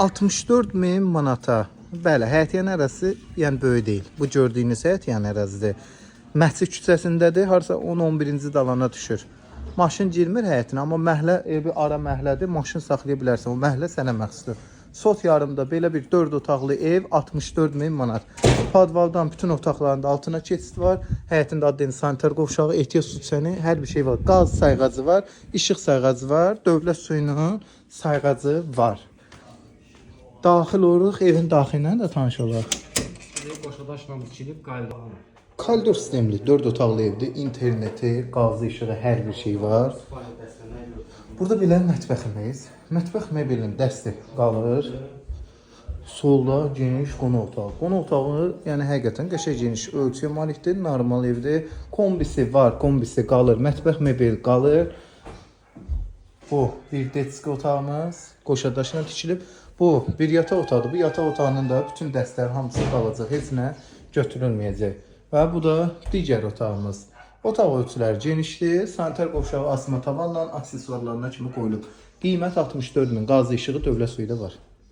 64 min manata. Bəli, həyətyan ərazisi yəni böyük deyil. Bu gördüyünüz həyətyan ərazidir. Məscid küçəsindədir, harasa 10-11-ci dalana düşür. Maşın girmir həyətinə, amma məhlə evi ara məhlədir, maşın saxlaya bilərsən. O məhlə sənə məxsusdur. Sot yarımda belə bir 4 otaqlı ev 64 min manat. Padvaldan bütün otaqlarında altına keçid var. Həyətində adlı sanitar qovşağı, ehtiyac su çəni, hər bir şey var. Qaz sayğacı var, işıq sayğacı var, dövlət suyunun sayğacı var. Daxil oluruq, evin daxilinə də tanış olaq. Boşadaşla biçilib qayıdılır. Koridor sistemli 4 otaqlı evdir. İnterneti, qazı, işığı, hər bir şey var. Burada belə mətbəximiz. Mətbəx mebelinin dəsti qalır. Solda geniş qonaq otağı. Qonaq otağı yəni həqiqətən qəşəng geniş ölçüyə malikdir. Normal evdir. Kombisi var, kombisi qalır. Mətbəx mebel qalır. Bu bir detski otağımız. Qoşadaşla tikilib. Bu bir yataq otağıdır. Bu yataq otağının da bütün dəstlər hamısı qalacaq. Heç nə götürülməyəcək. Və bu da digər otağımız. Otaq ölçüləri genişdir. Sanitar qovşağı asma tavanla aksesuarlarına kimi qoyulub. Qiymət 64 min. Qazı işığı dövlət suyu da var.